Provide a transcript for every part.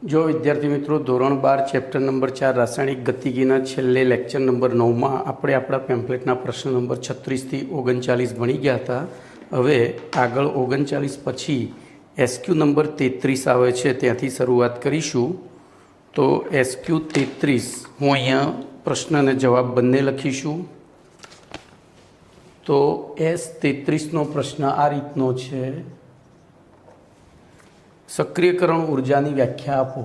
जो विद्यार्थी मित्रों धोरण 12 चैप्टर नंबर 4 रासायणिक गतिकीना छेल्ले लेक्चर नंबर 9 में આપણે આપણા પેમ્પલેટના પ્રશ્ન નંબર 36 થી 39 ભણી ગયા હતા। હવે આગળ 39 પછી એસક્યુ નંબર 33 આવે છે ત્યાંથી શરૂઆત કરીશું। તો એસક્યુ 33 હું અહીંયા પ્રશ્નને જવાબ બંને લખીશું। તો S33 નો પ્રશ્ન આ રીતનો છે, सक्रियकरण ऊर्जा की व्याख्या आपो।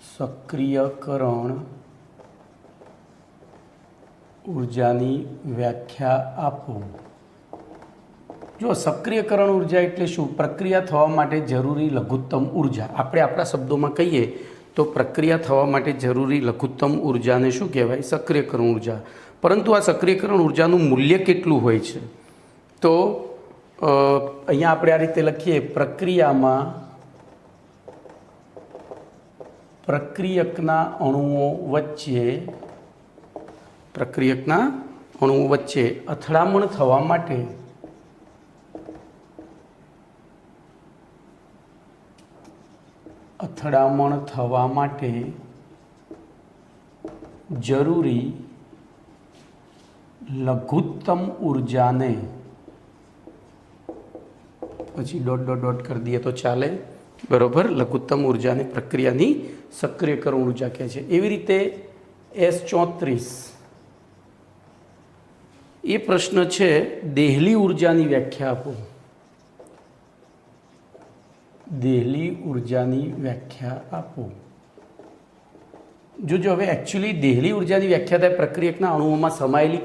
सक्रियकरण ऊर्जा की व्याख्या आपो। जो सक्रियकरण ऊर्जा एटले शुं? प्रक्रिया थवा माटे जरूरी लघुत्तम ऊर्जा। आपणे आपणा शब्दों में कहीए तो प्रक्रिया थवा माटे जरूरी लघुत्तम ऊर्जा ने शुं कहेवाय? सक्रियकरण ऊर्जा। परंतु आ सक्रियकरण ऊर्जानुं मूल्य केटलुं होय छे? तो अहींया आपणे आ रीते लखीए, प्रक्रियकना अणुओं वच्चे અથડામણ थवा माटे जरूरी लघुत्तम ऊर्जा ने पछी डॉट डॉट डॉट कर दिए तो चाले, बराबर। लघुत्तम ऊर्जा ने प्रक्रिया की सक्रियकरण ऊर्जा कहे छे। एवी रीते S34 ये प्रश्न है, देहली ऊर्जा की व्याख्या आपो। देहली ऊर्जा की व्याख्या आपो। जो हवे एक्चुअली देहली ऊर्जा की व्याख्या थाय प्रक्रियकना अणुओं में समायेली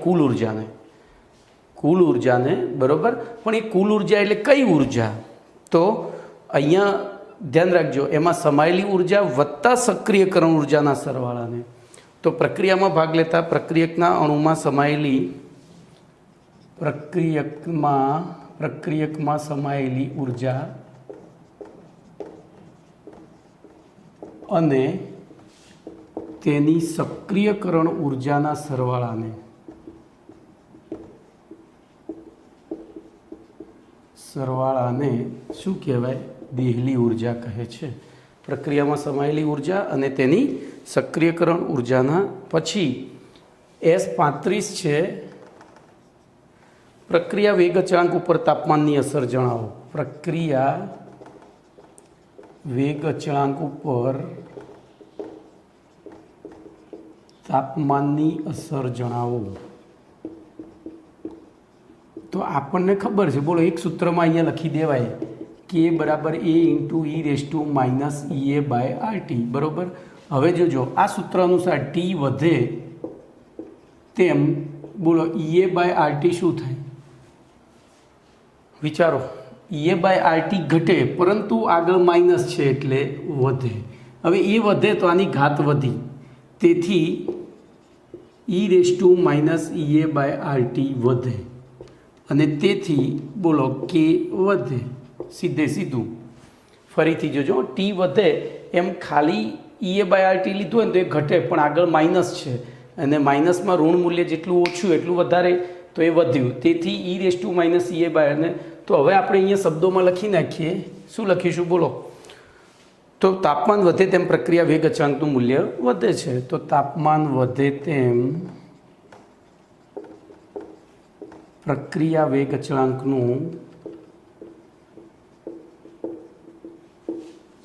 कुल ऊर्जा ने, बराबर। पण ए कुल ऊर्जा एटले कई ऊर्जा? तो अहींया ध्यान रखो, एम समायेली ऊर्जा वत्ता सक्रियकरण ऊर्जा सरवाळा ने। तो प्रक्रिया में भाग लेता प्रक्रियकना अणु में समायेली प्रक्रियक में समायेली ऊर्जा अने तेनी सक्रियकरण ऊर्जा सरवाळा ने शुं कहेवाय? देहली ऊर्जा कहे छे। प्रक्रिया में समायेली ऊर्जा अने तेनी सक्रियकरण ऊर्जा। पछी S35 छे, प्रक्रिया वेग अचळांक उपर तापमान की असर जणावो। प्रक्रिया वेग अचळांक उपर तापमान की असर जणावो। तो आपने खबर है, बोलो एक सूत्र में अहींया लखी देवाय के बराबर A इंटू E⁻⁸ बराबर। हवे जो आ सूत्र अनुसार T वधे तेम बोलो E⁻RT शू थाय? विचारो, E⁻RT घटे परंतु आगळ माइनस छे एटले वधे। हवे ए वधे तो आनी घात वधी, तेथी E⁻⁸ वधे अने तेथी बोलो के वधे। सीधे सीधू फरीथी जोजो, टी वधे एम खाली E⁻RT लीधुं होय तो ए घटे, पण आगळ माइनस छे अने माइनस में ऋण मूल्य जेटलुं ओछुं एटलुं वधारे, तो ए वध्युं। तेथी E⁻⁸ तो हवे आपणे अहींया शब्दों में लखी नाखीए। शुं लखीशुं? बोलो। तो तापमान वधे तेम प्रक्रिया वेग अचळांकनुं मूल्य वधे छे। तो तापमान वधे तेम प्रक्रिया वेग अचळांकनुं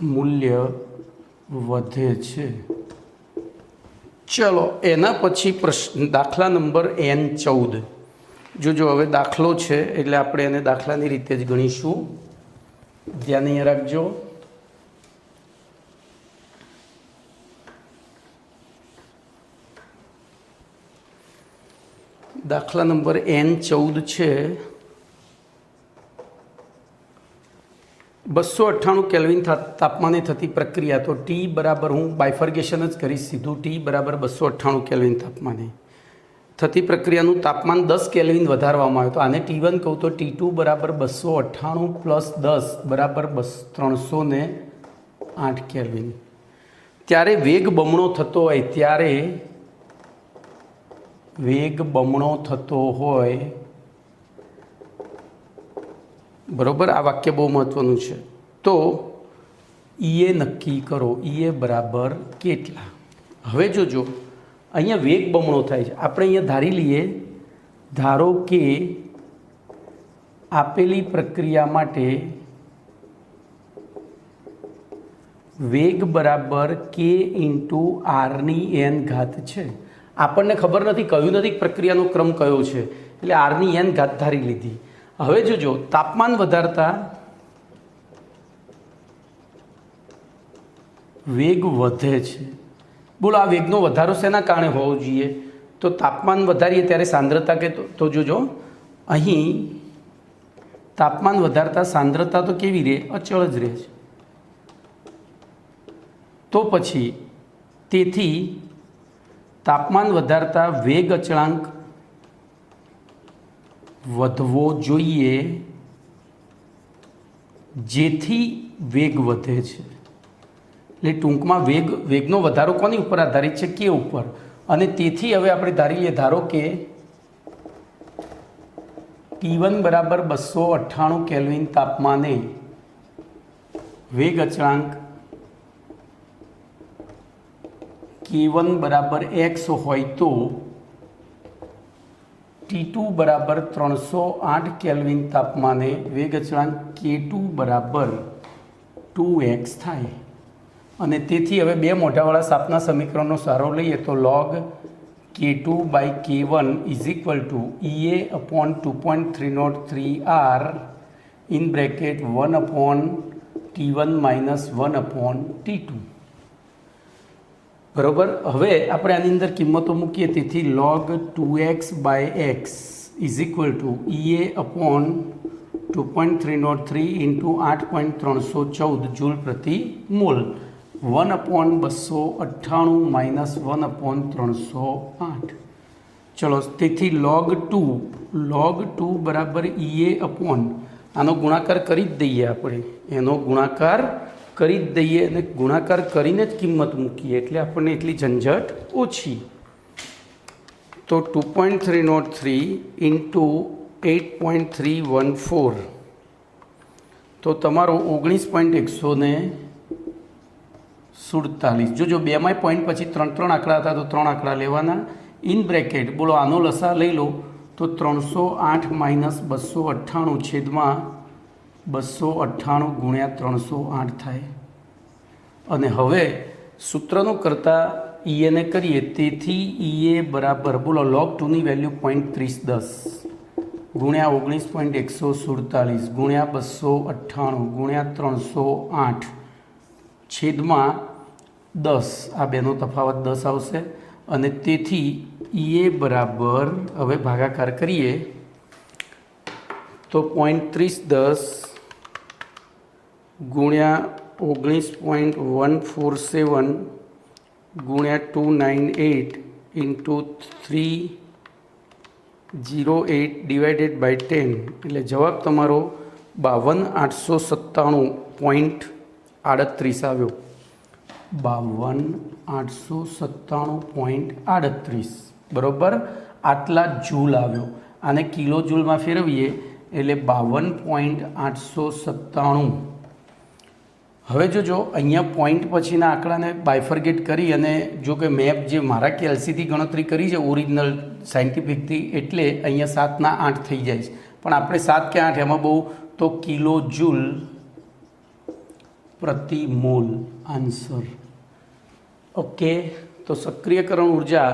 मूल्य वधे छे। चलो एना पछी प्रश्न दाखला नंबर N14। जो हवे दाखलो छे एटले आपणे एने दाखलानी रीते ज गणीशुं। ध्यान अहींया राखजो। दाखला नंबर N14 छे, 298 केल्विन तापमाने थती प्रक्रिया। तो T बराबर हूँ बायफर्गेशन ज करीश सीधू। T बराबर 298 केल्विन तापमाने थती प्रक्रियानुं तापमान 10 केल्विन वधारवामां आवे। तो आने T1 कहूँ तो T2 बराबर 298 प्लस 10 बराबर 308 केल्विन। त्यारे वेग बमणो थतो होय, त्यारे वेग बमणो थतो होय बरोबर। आ वाक्य बहुत महत्वनुं छे। तो ઈએ નક્કી કરો, ઈએ બરાબર કેટલા. હવે જોજો અહીંયા વેગ બમણો થાય છે. આપણે અહીંયા ધારી લઈએ, ધારો કે આપેલી પ્રક્રિયા માટે વેગ બરાબર કે ઇન્ટુ આરની એન ઘાત છે. આપણને ખબર નથી, કહ્યું નથી પ્રક્રિયાનો ક્રમ કયો છે, એટલે આરની એન ઘાત ધારી લીધી. હવે જોજો તાપમાન વધારતા વેગ વધે છે. બોલો આ વેગનો વધારો શેના કારણે હોવો જોઈએ? તો તાપમાન વધારીએ ત્યારે સાંદ્રતા કે તો જોજો અહીં તાપમાન વધારતા સાંદ્રતા તો કેવી રહે? અચળ જ રહે છે. તો પછી તેથી તાપમાન વધારતા વેગ અચળાંક વધવો જોઈએ, જેથી વેગ વધે છે. એટલે ટૂંકમાં વેગનો વધારો કોની ઉપર આધારિત છે? કે ઉપર. અને તેથી હવે આપણે ધારી લઈએ, ધારો કે T1 બરાબર 298 કેલ્વિન તાપમાને વેગ અચળાંક K1 બરાબર x હોય તો T2 બરાબર 308 કેલ્વિન તાપમાને વેગ અચળાંક K2 બરાબર 2x થાય. અને તેથી હવે બે મોઢાવાળા સાપના સમીકરણનો સહારો લઈએ તો log K2 by K1 is equal to EA upon 2.303R in bracket 1 upon T1 minus 1 upon T2. બરાબર. હવે આપણે આની અંદર કિંમતો મૂકીએ, તેથી log 2x by x is equal to EA upon 2.303 into 8.314 joule પ્રતિ મોલ, 1 અપોન 298 માઇનસ 1 અપોન 308. ચલો, તેથી log 2 બરાબર EA અપોન, આનો ગુણાકાર કરી જ દઈએ આપણે, એનો ગુણાકાર કરી જ દઈએ અને ગુણાકાર કરીને જ કિંમત મૂકીએ એટલે આપણને એટલી ઝંઝટ ઓછી. તો 2.303 ઇન્ટુ 8.314 તો તમારો 19.147. જોજો બેમાંય પોઈન્ટ પછી 3 આંકડા હતા તો 3 આંકડા લેવાના. ઇન બ્રેકેટ બોલો આનો લસા લઈ લો તો 308 માઇનસ 298 છેદમાં 298 ગુણ્યા 308 થાય. અને હવે સૂત્રનો કરતાં ઈને કરીએ, તેથી ઈએ બરાબર બોલો log 2ની વેલ્યુ 0.3010 ગુણ્યા 19.147 ગુણ્યા 298 ગુણ્યા 308 છેદમાં 10, આ બેનો તફાવત 10 આવશે. અને તેથી ઈએ બરાબર, હવે ભાગાકાર કરીએ તો 0.3010 ગુણ્યા 19.147 ગુણ્યા 298 ઇન્ટુ 308 ડિવાઇડેડ બાય 10 એટલે જવાબ તમારો 52,897.38 આવ્યો. 52,897.38 બરાબર આટલા જૂલ આવ્યો. આને કિલો જૂલમાં ફેરવીએ એટલે 52.897. હવે જોજો અહીંયા પોઈન્ટ પછીના આંકડાને બાયફર્ગેટ કરી અને જો કે મેપ જે મારા કેલ્સીથી ગણતરી કરી છે ઓરિજિનલ સાયન્ટિફિકથી, એટલે અહીંયા 7 ના 8 થઈ જાય છે. પણ આપણે 7 કે 8 એમાં બહુ તો કિલો જૂલ પ્રતિ મોલ આન્સર. ઓકે, તો સક્રિયકરણ ઉર્જા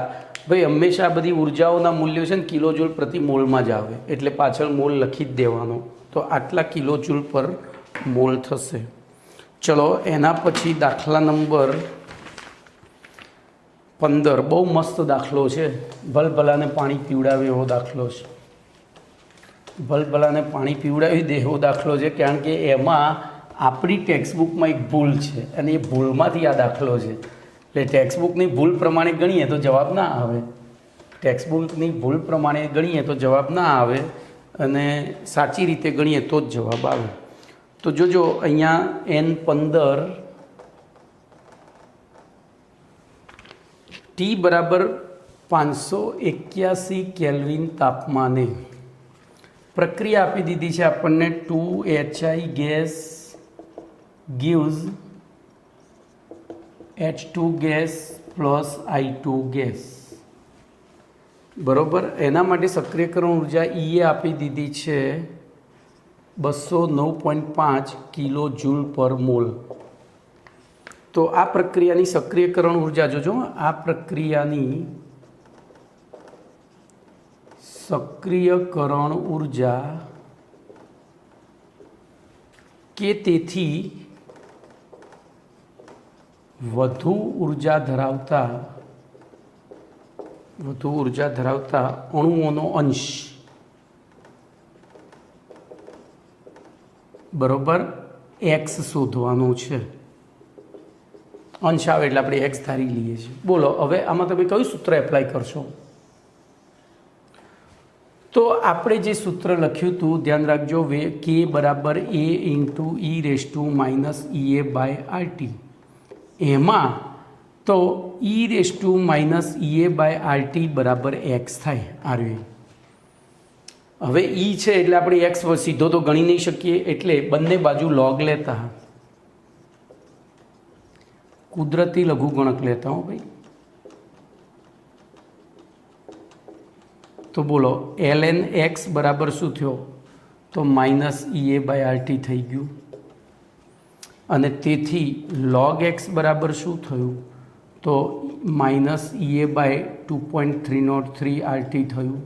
ભાઈ હંમેશા બધી ઉર્જાઓના મૂલ્યો છે ને કિલો જૂલ પ્રતિ મોલમાં જ આવે, એટલે પાછળ મોલ લખી જ દેવાનો. તો આટલા કિલો જૂલ પર મોલ થશે. ચલો, એના પછી દાખલા નંબર 15 બહુ મસ્ત દાખલો છે. ભલભલાને પાણી પીવડાવે એવો દાખલો છે. ભલભલાને પાણી પીવડાવી દે એવો દાખલો છે, કારણ કે એમાં આપણી ટેક્સ્ટબુકમાં એક ભૂલ છે અને એ ભૂલમાંથી આ દાખલો છે. એટલે ટેક્સ્ટબુકની ભૂલ પ્રમાણે ગણીએ તો જવાબ ના આવે, ટેક્સ્ટબુકની ભૂલ પ્રમાણે ગણીએ તો જવાબ ના આવે, અને સાચી રીતે ગણીએ તો જ જવાબ આવે. તો જોજો અહીંયા N15 T બરાબર 581 કેલ્વિન તાપમાને પ્રક્રિયા આપી દીધી છે આપણને. 2HI gas gives H2 gas plus I2 gas, બરાબર. એના માટે સક્રિયકરણ ઉર્જા એ આપી દીધી છે 209.5 કિલો જૂલ પર મોલ. તો આ પ્રક્રિયાની સક્રિયકરણ ઉર્જા જોજો, આ પ્રક્રિયાની સક્રિયકરણ ઉર્જા કે તેથી વધુ ઉર્જા ધરાવતા અણુઓનો અંશ, બરોબર, એક્સ શોધવાનો છે. અંશ આવે એટલે આપણે એક્સ ધારી લઈએ છીએ. બોલો હવે આમાં તમે કયું સૂત્ર એપ્લાય કરશો? તો આપણે જે સૂત્ર લખ્યું હતું ધ્યાન રાખજો, કે બરાબર A ઇન્ટુ e⁻ એમાં તો e⁻ બરાબર એક્સ થાય. આર્યું હવે ઈ છે એટલે આપણે એક્સ સીધો તો ગણી નહીં શકીએ, એટલે બંને બાજુ લોગ લેતા, કુદરતી લઘુગણક લેતા હો ભાઈ. તો બોલો ln x બરાબર શું થયો? તો -e⁻ થઈ ગયું. અને તેથી log x બરાબર શું થયું? તો -e/2.303 RT થયું.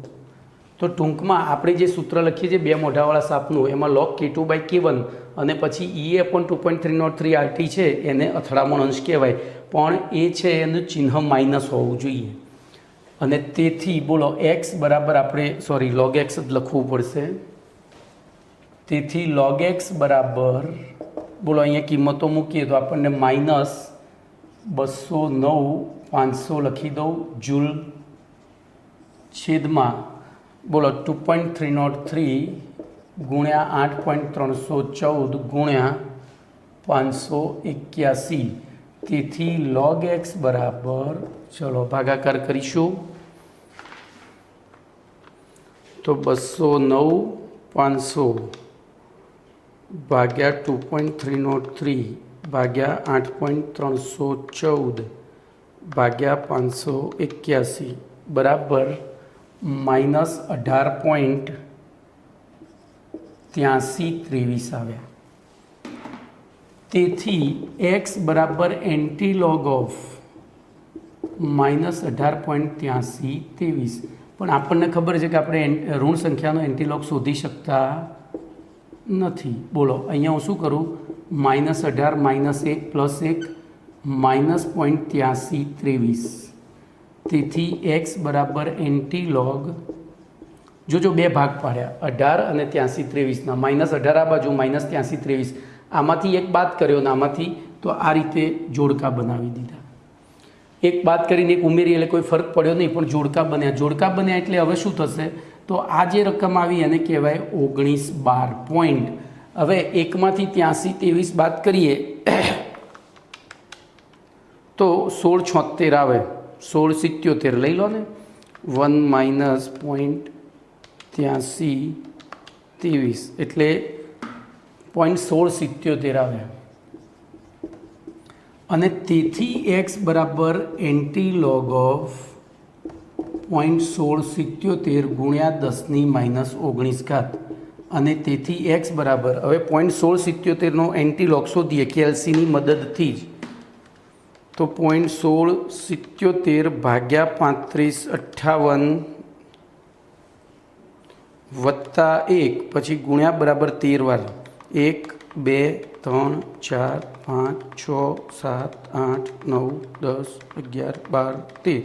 તો ટૂંકમાં આપણે જે સૂત્ર લખીએ છીએ બે મોઢાવાળા સાપનું, એમાં log k2/k1 અને પછી e/2.303 RT છે એને અથડામણ અંશ કહેવાય, પણ એ છે એનું ચિહ્ન માઇનસ હોવું જોઈએ. અને તેથી બોલો x બરાબર આપણે log x જ લખવું પડશે. તેથી log x બરાબર બોલો અહીંયા કિંમતો મૂકીએ તો આપણને -209,500 લખી દઉં જૂલ છેદમાં બોલો 2.303 ગુણ્યા 8.314 ગુણ્યા 581. તેથી log x બરાબર, ચલો ભાગાકાર કરીશું, તો 209,500 ભાગ્યા 2.303 ભાગ્યા 8.314 ભાગ્યા 581 બરાબર -18.8323 આવ્યા. તેથી x બરાબર એન્ટીલોગ ઓફ -18.8323. પણ આપણને ખબર છે કે આપણે ઋણ સંખ્યાનો એન્ટીલોગ શોધી શકતા નથી. બોલો અહીંયા હું શું કરું? -18 -1 +1 -0.8323. તેથી x બરાબર એન્ટીલોગ, જોજો બે ભાગ પાડ્યા 18 અને 8323ના, -18 આ બાજુ -8323, આમાંથી એક બાદ કર્યો ને આમાંથી, તો આ રીતે જોડકા બનાવી દીધા. એક બાદ કરીને એક ઉમેરી એટલે કોઈ ફરક પડ્યો નહીં, પણ જોડકા બન્યા એટલે હવે શું થશે? તો આ જે રકમ આવી એને કહેવાય 1912 પોઈન્ટ. હવે એકમાંથી 8323 બાદ કરીએ તો 1676 આવે. 1677 લઈ લો ને, 1 - 0.8323 એટલે 0.1677 આવે. અને તેથી x બરાબર એન્ટીલોગ ઓફ 0.1677 ગુણ્યા 10⁻⁻19. અને તેથી x બરાબર, હવે 0.1677નો એન્ટીલોગ શોધીએ કેલ્સીની મદદથી જ. તો 0.1677 ભાગ્યા 3558 વત્તા 1 પછી ગુણ્યા બરાબર 13 વાર, 1 2 3 4 5 6 7 8 9 10 11 12 13.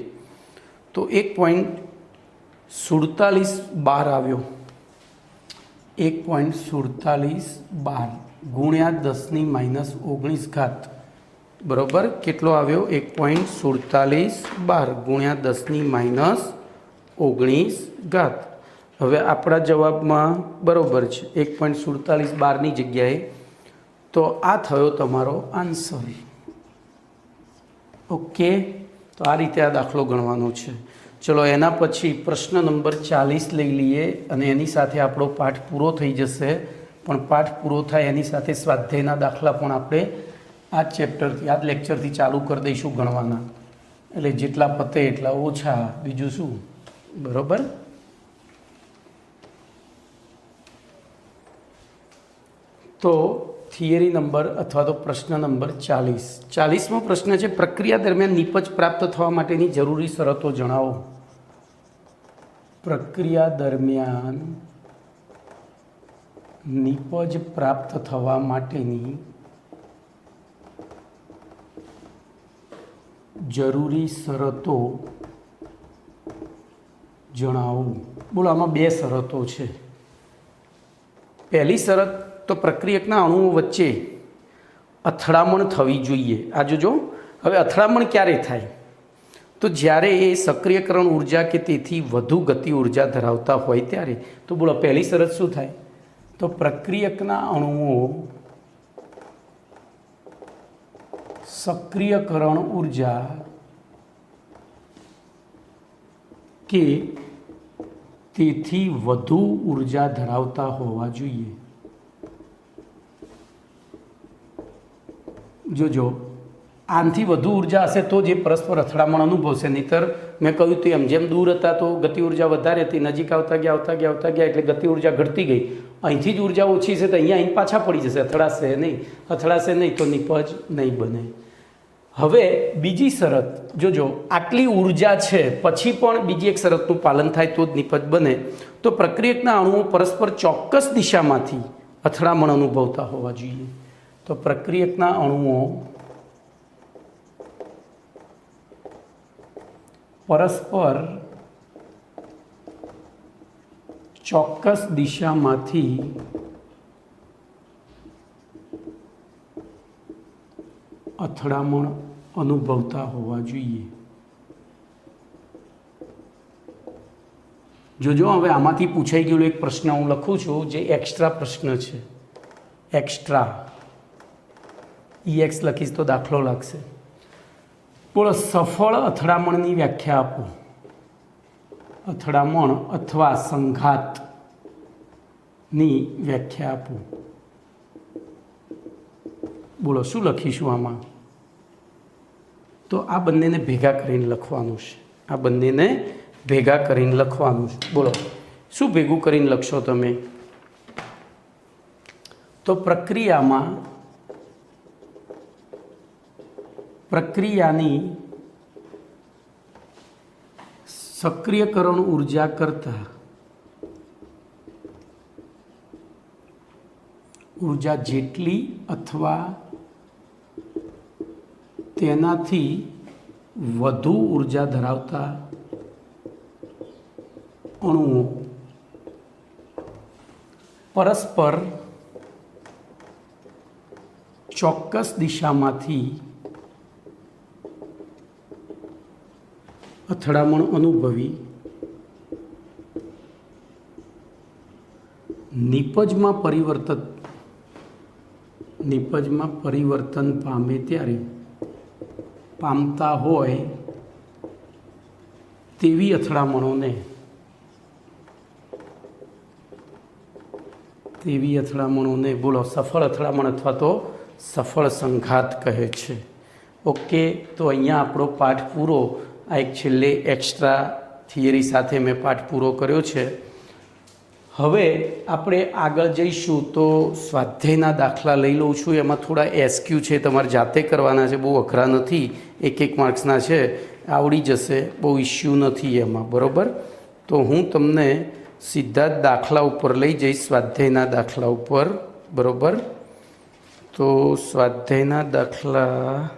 તો 1.4712 આવ્યો. 1.4712 ગુણ્યા 10⁻⁻19. બરાબર કેટલો આવ્યો? 1.4712 ગુણ્યા 10⁻⁻19. હવે આપણા જવાબમાં બરાબર છે 1.4712ની જગ્યાએ, તો આ થયો તમારો આન્સર. ઓકે, તો આ રીતે આ દાખલો ગણવાનો છે. ચલો એના પછી પ્રશ્ન નંબર 40 લઈ લઈએ અને એની સાથે આપણો પાઠ પૂરો થઈ જશે. પણ પાઠ પૂરો થાય એની સાથે સ્વાધ્યાયના દાખલા પણ આપણે આ જ ચેપ્ટરથી આ જ લેક્ચરથી ચાલુ કરી દઈશું ગણવાના, એટલે જેટલા પતે એટલા ઓછા, બીજું શું, બરાબર. તો થિયરી નંબર અથવા તો પ્રશ્ન નંબર 40મો પ્રશ્ન છે, પ્રક્રિયા દરમિયાન નિપજ પ્રાપ્ત થવા માટેની જરૂરી શરતો જણાવો. પ્રક્રિયા દરમિયાન નિપજ પ્રાપ્ત થવા માટેની જરૂરી શરતો જણાવો. બોલો, આમાં બે શરતો છે. પહેલી શરત તો પ્રક્રિયકના અણુઓ વચ્ચે અથડામણ થવી જોઈએ. આ જોજો, હવે અથડામણ ક્યારે થાય? તો જ્યારે એ સક્રિયકરણ ઉર્જા કે તેથી વધુ ગતિ ઉર્જા ધરાવતા હોય ત્યારે. તો બોલો, પહેલી શરત શું થાય? તો પ્રક્રિયકના અણુઓ સક્રિયકરણ ઉર્જા કે તેથી વધુ ઉર્જા ધરાવતા હોવા જોઈએ. જોજો, આનાથી વધુ ઉર્જા હશે તો જે પરસ્પર અથડામણ અનુભવશે, નહીંતર મેં કહ્યું તો એમ જેમ દૂર હતા તો ગતિ ઉર્જા વધારે હતી, નજીક આવતા ગયા એટલે ગતિ ઉર્જા ઘટતી ગઈ. અહીંથી જ ઉર્જા ઓછી છે તો અહીં પાછા પડી જશે, અથડાશે નહીં તો નિપજ નહીં બને. હવે બીજી શરત જોજો, આટલી ઉર્જા છે પછી પણ બીજી એક શરતનું પાલન થાય તો જ નિપજ બને. તો પ્રક્રિયકના અણુઓ પરસ્પર ચોક્કસ દિશામાંથી અથડામણ અનુભવતા હોવા જોઈએ. તો પ્રક્રિયકના અણુઓ પરસ્પર ચોક્કસ દિશામાંથી અથડામણ અનુભવતા હોવા જોઈએ. જોજો, હવે આમાંથી પૂછાઈ ગયેલો એક પ્રશ્ન હું લખું છું, જે એક્સ્ટ્રા પ્રશ્ન છે. એક્સ્ટ્રા EX લખીશ તો દાખલો લાગશે. બોલો, સફળ અથડામણની વ્યાખ્યા આપો. અથડામણ અથવા સંઘાતની વ્યાખ્યા આપો. બોલો, શું લખીશું આમાં? તો આ બંનેને ભેગા કરીને લખવાનું છે. આ બંનેને ભેગા કરીને લખવાનું છે. બોલો, શું ભેગું કરીને લખશો તમે? તો પ્રક્રિયાની સક્રિયકરણ ઉર્જા કરતાં ઉર્જા જેટલી અથવા તેનાથી વધુ ઉર્જા ધરાવતા અણુઓ પરસ્પર ચોક્કસ દિશામાંથી અથડામણ અનુભવી નિપજમાં પરિવર્તન પામે ત્યારે પામતા હોય તેવી અથડામણોને બોલો સફળ અથડામણ અથવા તો સફળ સંઘાત કહે છે. ઓકે, તો અહીંયા આપણો પાઠ પૂરો. આ એક છેલ્લે એક્સ્ટ્રા થિયરી સાથે મેં પાઠ પૂરો કર્યો છે. હવે આપણે આગળ જઈશું તો સ્વાધ્યાયના દાખલા લઈ લઉં છું. એમાં થોડા SQ છે, તમારે જાતે કરવાના છે, બહુ અઘરા નથી, 1 માર્ક્સના છે, આવડી જશે, બહુ ઇસ્યુ નથી એમાં, બરાબર. તો હું તમને સીધા જ દાખલા ઉપર લઈ જઈશ, સ્વાધ્યાયના દાખલા ઉપર, બરાબર. તો સ્વાધ્યાયના દાખલા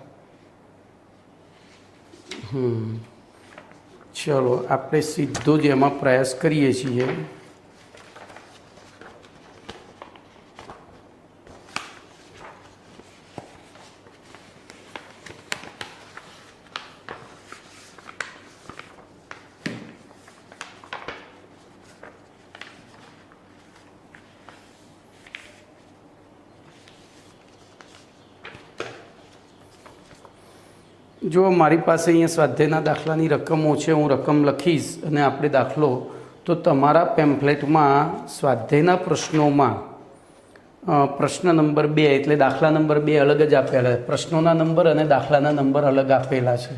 ચલો આપણે સીધો જ એમાં પ્રયાસ કરીએ છીએ. જો મારી પાસે અહીંયા સ્વાધ્યાયના દાખલાની રકમો છે, હું રકમ લખીશ અને આપણે દાખલો, તો તમારા પેમ્ફલેટમાં સ્વાધ્યાયના પ્રશ્નોમાં પ્રશ્ન નંબર 2 એટલે દાખલા નંબર 2 અલગ જ આપેલા છે. પ્રશ્નોના નંબર અને દાખલાના નંબર અલગ આપેલા છે.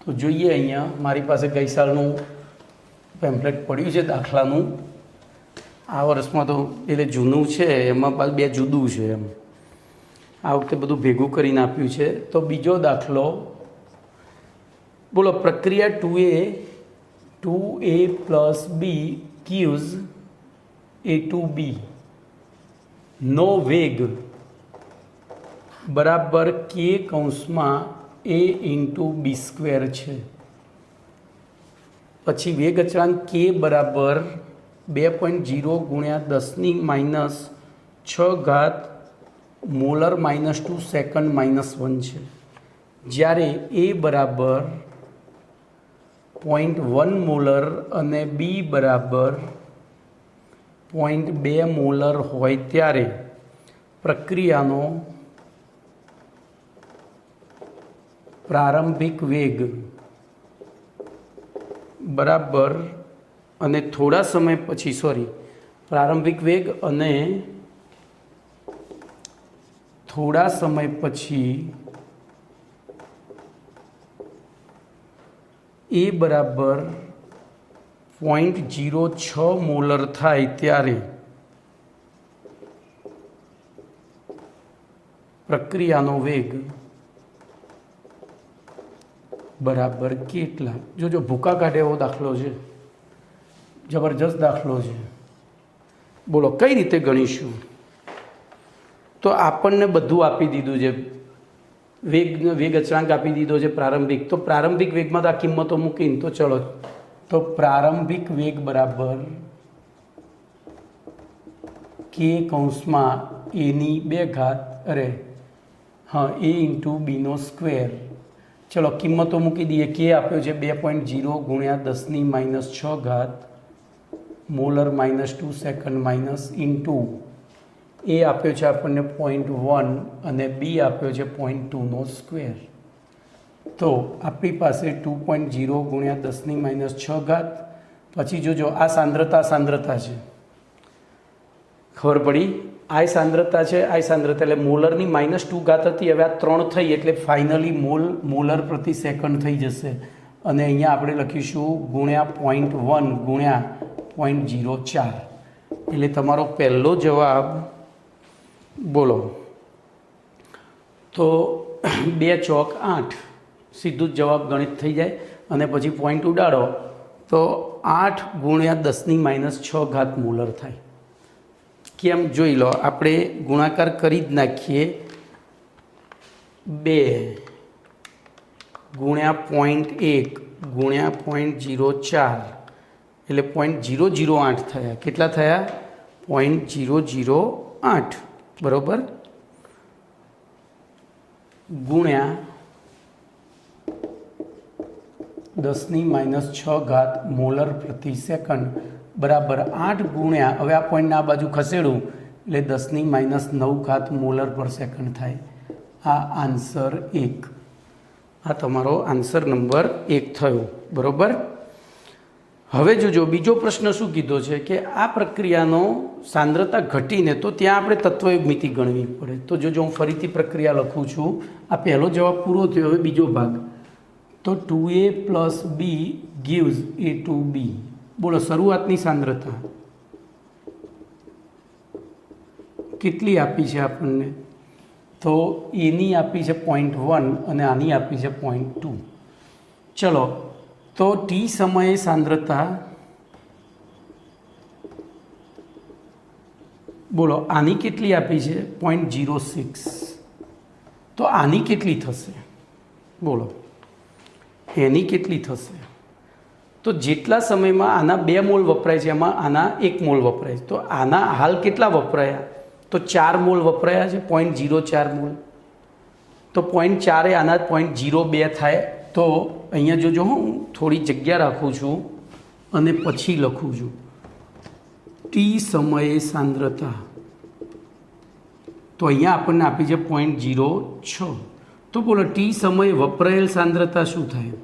તો જોઈએ અહીંયા મારી પાસે ગઈ સાલનું પેમ્પલેટ પડ્યું છે દાખલાનું. આ વર્ષમાં તો એટલે જૂનું છે, એમાં પાછું 2 જુદું છે એમ. આ વખતે બધું ભેગું કરીને આપ્યું છે. તો બીજો દાખલો બોલો, પ્રક્રિયા 2a plus B gives a to b નો વેગ બરાબર k કૌંસમાં a ઇન્ટુ બી સ્ક્વેર છે. પછી વેગ અચળાંક k બરાબર 2.0 ગુણ્યા 10⁻⁶ મોલર -2 સેકન્ડ -1 છે. જ્યારે a બરાબર 0.1 મોલર અને બી બરાબર 0.2 મોલર હોય ત્યારે પ્રક્રિયાનો પ્રારંભિક વેગ બરાબર અને થોડા સમય પછી પ્રારંભિક વેગ અને થોડા સમય પછી એ બરાબર 0.06 મોલર થાય ત્યારે પ્રક્રિયાનો વેગ બરાબર કેટલા. જો ભૂકા કાઢે એવો દાખલો છે, જબરજસ્ત દાખલો છે. બોલો કઈ રીતે ગણીશું? તો આપણને બધું આપી દીધું છે, વેગ અચળાંક આપી દીધો છે પ્રારંભિક. તો પ્રારંભિક વેગમાં તો આ કિંમતો મૂકીને તો ચલો, તો પ્રારંભિક વેગ બરાબર k કૌંસમાં એની 2 ઘાત a ઇન્ટુ બીનો સ્ક્વેર. ચલો કિંમતો મૂકી દઈએ. કે આપ્યો છે 2.0 ગુણ્યા 10⁻⁶ મોલર -2 સેકન્ડ ઇન્ટુ એ આપ્યો છે આપણને 0.1 અને બી આપ્યો છે 0.2નો સ્ક્વેર. તો આપણી પાસે 2.0 ગુણ્યા 10⁻⁶. પછી જોજો આ સાંદ્રતા છે, ખબર પડી? આ સાંદ્રતા છે, આ સાંદ્રતા એટલે મોલરની -2 ઘાત હતી, હવે આ 3 થઈ એટલે ફાઇનલી મોલર પ્રતિ સેકન્ડ થઈ જશે. અને અહીંયા આપણે લખીશું ગુણ્યા 0.1 ગુણ્યા 0.04. એટલે તમારો પહેલો જવાબ બોલો તો 2 ચોક 8, સીધું જ જવાબ ગણિત થઈ જાય. અને પછી પોઈન્ટ ઉડાડો તો 8 ગુણ્યા 10⁻⁶ મોલર થાય. કેમ જોઈ લો, આપણે ગુણાકાર કરી જ નાખીએ. 2 ગુણ્યા 0.1 ગુણ્યા 0.04 એટલે 0.008 થયા. કેટલા થયા? 0.008 બરાબર, ગુણ્યા 10⁻⁶ મોલર પ્રતિ સેકન્ડ બરાબર 8 ગુણ્યા, હવે આ પોઈન્ટને આ બાજુ ખસેડું એટલે 10⁻⁹ મોલર પર સેકન્ડ થાય. આ આન્સર 1. આ તમારો આન્સર નંબર 1 થયો બરાબર. હવે જોજો બીજો પ્રશ્ન શું કીધો છે કે આ પ્રક્રિયાનો સાંદ્રતા ઘટીને તો ત્યાં આપણે તત્વયુગ મિતિ ગણવી પડે. તો જોજો હું ફરીથી પ્રક્રિયા લખું છું. આ પહેલો જવાબ પૂરો થયો, હવે બીજો ભાગ. તો 2a plus B gives a to b. બોલો શરૂઆતની સાંદ્રતા કેટલી આપી છે આપણને? તો એની આપી છે 0.1 અને આની આપી છે 0.2. ચલો તો ટી સમયે સાંદ્રતા બોલો આની કેટલી આપી છે? 0.06. તો આની કેટલી થશે? બોલો એની કેટલી થશે? તો જેટલા સમયમાં આના 2 મોલ વપરાય છે એમાં આના 1 મોલ વપરાય છે. તો આના હાલ કેટલા વપરાયા? તો 4 મોલ વપરાયા છે, 0.04 મોલ. તો 0.4 આના 0.02 થાય. તો અહીંયા જોજો હું થોડી જગ્યા રાખું છું અને પછી લખું છું ટી સમયે સાંદ્રતા. તો અહીંયા આપણને આપી છે 0.06. તો બોલો ટી સમયે વપરાયેલ સાંદ્રતા શું થાય?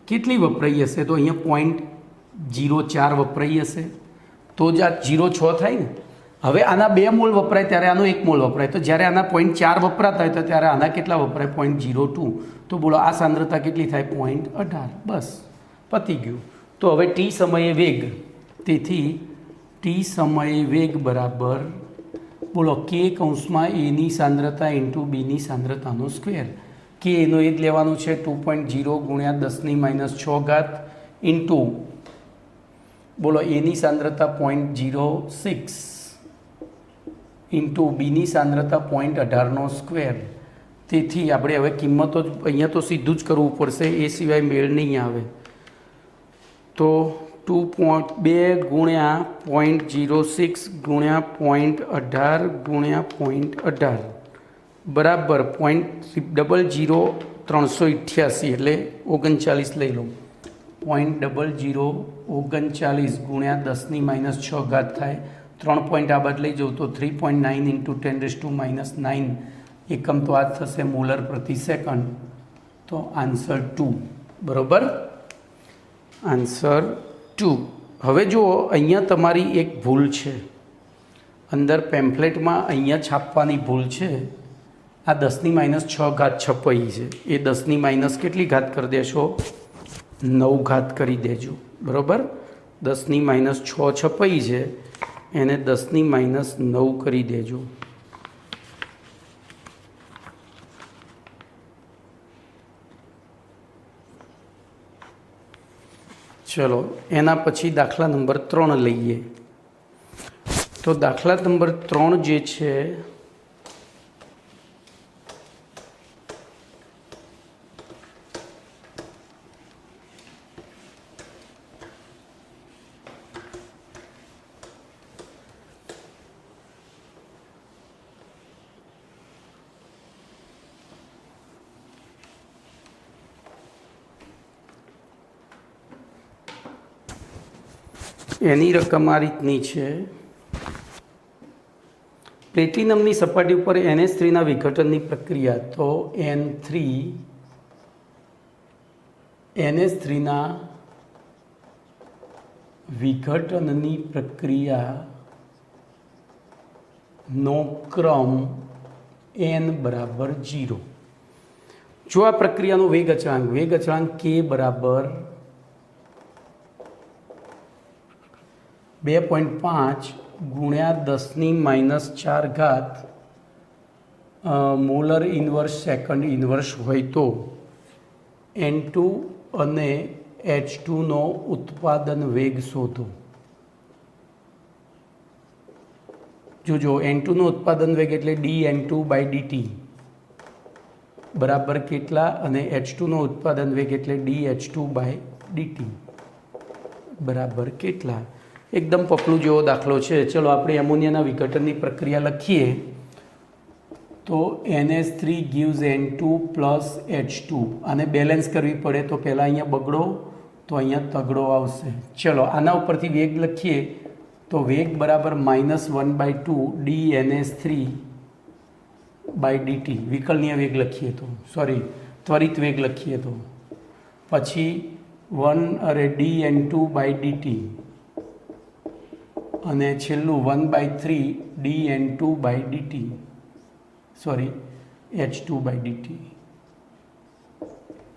કેટલી વપરાઈ હશે? તો અહીંયા 0.04 વપરાઈ હશે. તો જ આ 0.6 થાય ને। હવે આના 2 મોલ વપરાય ત્યારે આનો 1 મોલ વપરાય, તો જ્યારે આના 0.4 વપરાતા હોય તો ત્યારે આના કેટલા વપરાય? 0.02। તો બોલો આ સાંદ્રતા કેટલી થાય? 0.18। બસ પતી ગયું। તો હવે ટી સમયે વેગ, તેથી ટી સમયે વેગ બરાબર બોલો કે કૌંસમાં એની સાંદ્રતા ઇન્ટુ બીની સાંદ્રતાનો સ્ક્વેર। કે એનો એ જ લેવાનું છે 2.0 ગુણ્યા 10⁻6 ઇન્ટુ બોલો એની સાંદ્રતા 0.06 ઇન્ટુ બીની સાંદ્રતા 0.18નો સ્ક્વેર। તેથી આપણે હવે કિંમતો અહીંયા તો સીધું જ કરવું પડશે, એ સિવાય મેળ નહીં આવે। તો 2 ગુણ્યા 0.06 ગુણ્યા 0.18 ગુણ્યા 0.18 બરાબર 0.00388 એટલે 39 લઈ લો। 0.0039 ગુણ્યા 10⁻6 થાય। 3 પોઈન્ટ આ બાદ લઈ જાઉં તો 3.9 ઇન્ટુ 10⁻9 એકમ તો આ જ થશે મોલર પ્રતિ સેકન્ડ। તો આન્સર 2 બરાબર, આન્સર 2। હવે જુઓ અહીંયા તમારી એક ભૂલ છે, અંદર પેમ્ફલેટમાં અહીંયા છાપવાની ભૂલ છે। આ 10⁻6 છપાઈ છે, એ 10⁻ કેટલી ઘાત કરી દેશો? 9 ઘાત કરી દેજો બરાબર। 10⁻6 છપાઈ છે, એને 10⁻9 કરી દેજો। ચલો એના પછી દાખલા નંબર 3 લઈએ। તો દાખલા નંબર 3 જે છે એની રકમ આ રીતની છે। પ્લેટિનમની સપાટી ઉપર NH3ના વિઘટનની પ્રક્રિયા, તો NH3ના વિઘટનની પ્રક્રિયાનો ક્રમ n બરાબર 0। જો આ પ્રક્રિયાનો વેગ અચળાંક k બરાબર 2.5 ગુણ્યા 10⁻4 મોલર ઇન્વર્સ સેકન્ડ ઇન્વર્સ હોય તો N2 અને H2નો ઉત્પાદન વેગ શોધો। જોજો N2નો ઉત્પાદન વેગ એટલે dN2/dt બરાબર કેટલા, અને H2નો ઉત્પાદન વેગ એટલે dH2/dt બરાબર કેટલા। એકદમ પપલું જેવો દાખલો છે। ચલો આપણે એમોનિયાના વિઘટનની પ્રક્રિયા લખીએ તો NH3 gives N2 plus H2। આને બેલેન્સ કરવી પડે તો પહેલાં અહીંયા બગડો તો અહીંયા તગડો આવશે। ચલો આના ઉપરથી વેગ લખીએ તો વેગ બરાબર -1/2 dNH3/dt વિકલનીય વેગ લખીએ તો ત્વરિત વેગ લખીએ તો પછી dN2/dt અને છેલ્લું 1/3 dN2/dt H2/dt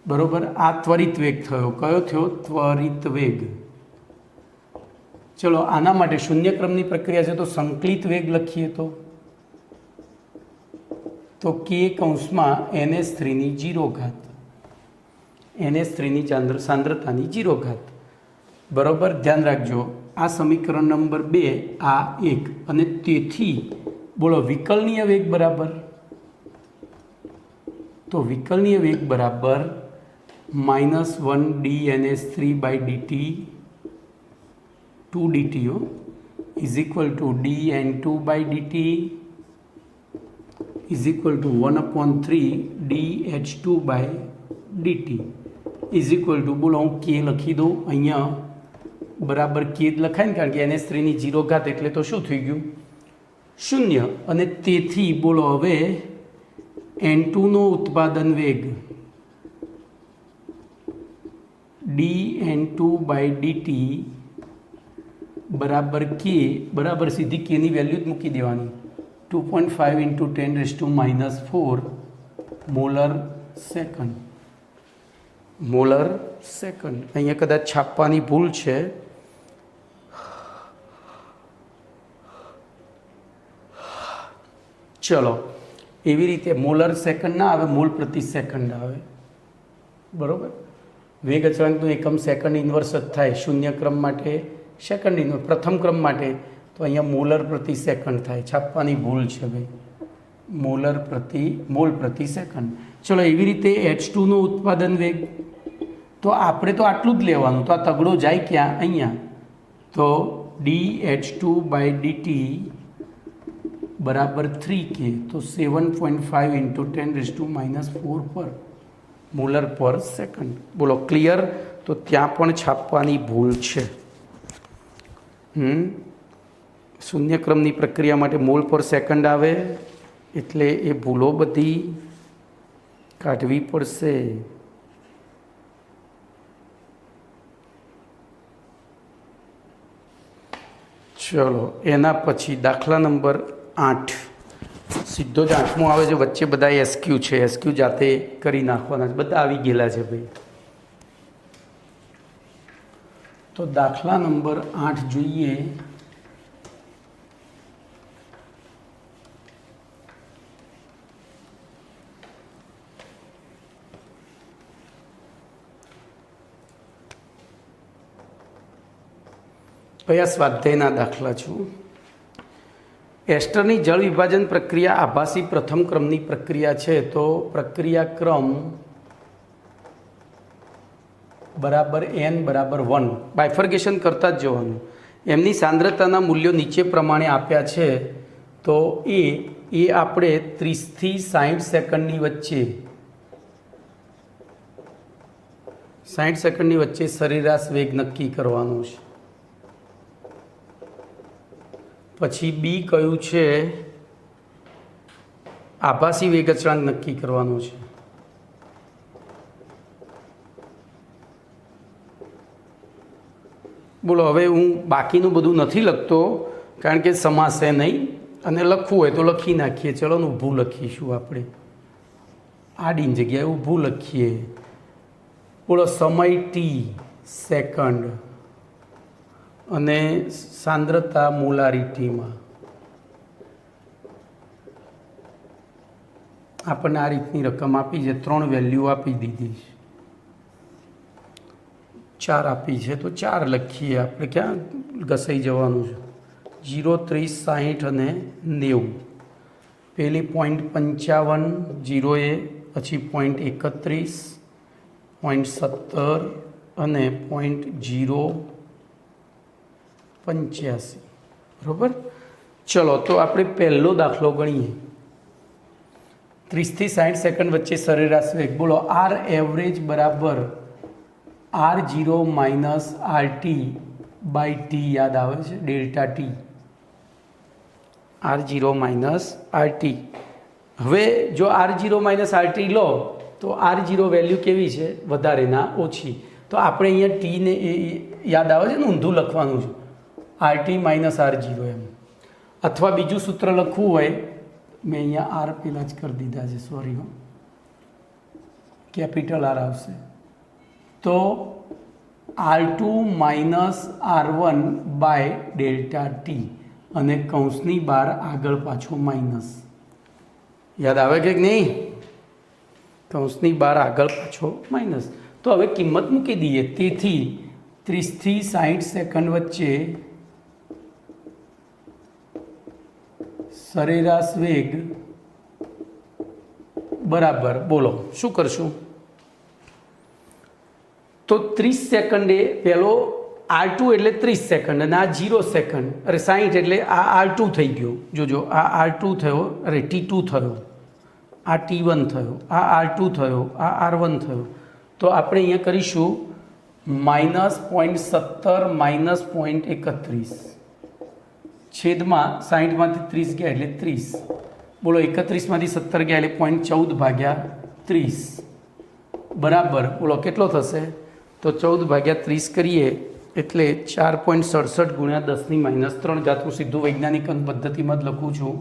બરોબર। આ ત્વરિત વેગ થયો। કયો થયો? ત્વરિત વેગ। ચલો આના માટે શૂન્ય ક્રમની પ્રક્રિયા છે તો સંકલિત વેગ લખીએ તો k કૌંસમાં NH3ની 0 ઘાત, NH3ની સાંદ્રતાની 0 ઘાત બરોબર। ધ્યાન રાખજો આ સમીકરણ નંબર 2 આ 1, અને તેથી બોલો વિકલનીય વેગ બરાબર, તો વિકલનીય વેગ બરાબર -1 dNH3/dt 2dt is equal two dN2/dt is equal two 1/3 dH2/dt is equal two બોલો હું k લખી દઉં અહીંયા બરાબર k જ લખાય ને, કારણ કે NH3ની 0 ઘાત એટલે તો શું થઈ ગયું? 0। અને તેથી બોલો હવે N2નો ઉત્પાદન વેગ dN2/dt બરાબર કે બરાબર સીધી કેની વેલ્યુ જ મૂકી દેવાની 2.5 × 10⁻⁴ મોલર સેકન્ડ. Molar second. અહીંયા કદાચ છાપવાની ભૂલ છે. ચલો, એવી રીતે મોલર સેકન્ડ ના આવે, મોલ પ્રતિ સેકન્ડ આવે. બરાબર. વેગ અચળાંકનું એકમ સેકન્ડ ઇન્વર્સ જ થાય. શૂન્ય ક્રમ માટે સેકન્ડ ઇન્વર્સ, પ્રથમ ક્રમ માટે તો અહીંયા મોલર પ્રતિ સેકન્ડ થાય. છાપવાની ભૂલ છે ભાઈ. મોલ પ્રતિ સેકન્ડ. ચલો, એવી રીતે H2નો ઉત્પાદન વેગ તો આપણે તો આટલું જ લેવાનું. તો આ તગડો જાય ક્યાં? અહીંયા. તો dH2/dt બરાબર 3K. તો 7.5 × 10⁻⁴ પર મોલર પર સેકન્ડ. બોલો, ક્લિયર? તો ત્યાં પણ છાપવાની ભૂલ છે. શૂન્યક્રમની પ્રક્રિયા માટે મોલ પર સેકન્ડ આવે એટલે એ ભૂલો બધી કાઢવી પડશે. ચલો, એના પછી દાખલા નંબર 8. સીધો જ 8મો આવે છે. વચ્ચે બધા એસક્યુ છે. એસક્યુ જાતે કરી નાખવાના છે. બધા આવી ગયેલા છે ભાઈ. તો દાખલા નંબર 8 જોઈએ. કયા સ્વાધ્યાયના દાખલા છું? એસ્ટરની જળ વિભાજન પ્રક્રિયા આભાસી પ્રથમ ક્રમની પ્રક્રિયા છે. તો પ્રક્રિયા ક્રમ બરાબર n બરાબર 1 બાયફર્ગેશન કરતા જ જવાનું. એમની સાંદ્રતાના મૂલ્યો નીચે પ્રમાણે આપ્યા છે. તો એ આપણે 30 થી 60 સેકન્ડની વચ્ચે 60 સેકન્ડની વચ્ચે સરેરાશ વેગ નક્કી કરવાનો છે. પછી બી કયું છે? આભાસી વેગ અચળાંક નક્કી કરવાનો છે. બોલો, હવે હું બાકીનું બધું નથી લખતો કારણ કે સમાશે નહીં, અને લખવું હોય તો લખી નાખીએ. ચલો ને ઊભું લખીશું આપણે. આડીની જગ્યાએ ઊભું લખીએ. બોલો, સમય ટી સેકન્ડ અને સાંદ્રતા મોલારિટીમાં. આપણને આ રીતની રકમ આપી છે. 3 વેલ્યુ આપી દીધી છે. 4 આપી છે તો 4 લખીએ આપણે. ક્યાં ઘસાઈ જવાનું છે? 0, 30, 60 અને 90. પહેલી 0.55 0 એ, પછી 0.31, 0.70 અને 0.85. બરાબર. ચલો, તો આપણે પહેલો દાખલો ગણીએ. 30 થી 60 સેકન્ડ વચ્ચે સરેરાશ વેગ. બોલો, આર એવરેજ બરાબર R0 - RT/T. યાદ આવે છે? Delta T. R0 - RT. હવે જો R0 - RT લો તો R0 વેલ્યુ કેવી છે? વધારે ના ઓછી. તો આપણે અહીંયા ટીને યાદ આવે છે ને, ઊંધું લખવાનું છે. RT - R0 એમ. અથવા બીજું સૂત્ર લખવું હોય, મેં અહીંયા R પેલા જ કરી દીધા છે, સોરી. કેપિટલ R આવશે. તો R2 - R1/ΔT અને કૌંસની બહાર આગળ પાછો માઇનસ. યાદ આવે કે નહીં? કૌંસની બહાર આગળ પાછો માઇનસ. તો હવે કિંમત મૂકી દઈએ. તેથી 30 થી 60 સેકન્ડ વચ્ચે સરેરાશ વેગ બરાબર, બોલો શું કરશું? તો 30 સેકન્ડે પહેલો R2 એટલે 30 સેકન્ડ, અને આ 0 સેકન્ડ, અરે 60 એટલે આ R2 થઈ ગયો. જોજો, આ R2 થયો, અરે T2 થયો, આ T1 થયો, આ R2 થયો, આ R1 થયો. તો આપણે અહીંયા કરીશું -0.70 -0.31 છેદમાં 60માંથી 30 ગયા એટલે 30. બોલો, 31માંથી 17 ગયા એટલે 0.14/30 બરાબર. બોલો કેટલો થશે? તો 14/30 કરીએ એટલે 4.67 ગુણ્યા 10⁻³ હું સીધું વૈજ્ઞાનિક અંક પદ્ધતિમાં જ લખું છું.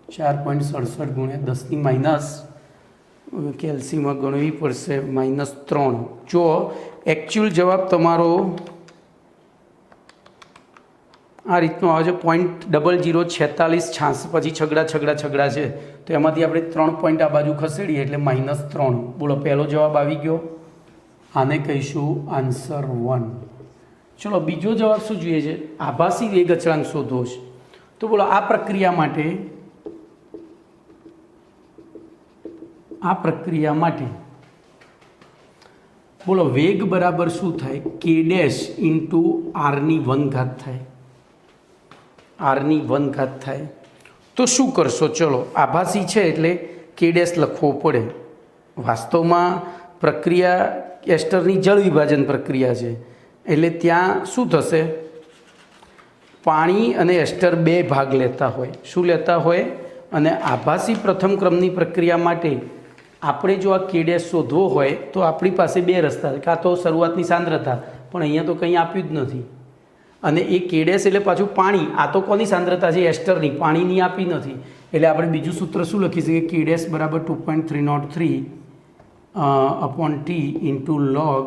4.67 ગુણ્યા 10⁻, કેલ્સીમાં ગણવી પડશે -3. જો એકચ્યુઅલ જવાબ તમારો આ રીતનો આવે છે 0.004686, પછી છગડા છે, તો એમાંથી આપણે 3 પોઈન્ટ આ બાજુ ખસેડીએ એટલે -3. બોલો પહેલો જવાબ આવી ગયો. આને કહીશું આન્સર 1. ચલો બીજો જવાબ શું જોઈએ છે? આભાસી વેગ અચળાંક શોધવો છે. તો બોલો આ પ્રક્રિયા માટે બોલો વેગ બરાબર શું થાય? k ડેશ ઇન્ટુ r⁴ થાય. r⁴ થાય. તો શું કરશો? ચલો આભાસી છે એટલે k ડેશ લખવો પડે. વાસ્તવમાં પ્રક્રિયા એસ્ટરની જળ વિભાજન પ્રક્રિયા છે એટલે ત્યાં શું થશે? પાણી અને એસ્ટર 2 ભાગ લેતા હોય. શું લેતા હોય? અને આભાસી પ્રથમ ક્રમની પ્રક્રિયા માટે આપણે જો આ k ડેશ શોધવો હોય તો આપણી પાસે 2 રસ્તા છે. કાં તો શરૂઆતની સાંદ્રતા, પણ અહીંયા તો કંઈ આપ્યું જ નથી, અને એ k ડેશ એટલે પાછું પાણી. આ તો કોની સાંદ્રતા છે? એસ્ટરની. પાણીની આપી નથી. એટલે આપણે બીજું સૂત્ર શું લખી શકીએ? k ડેશ બરાબર 2.303 upon t into log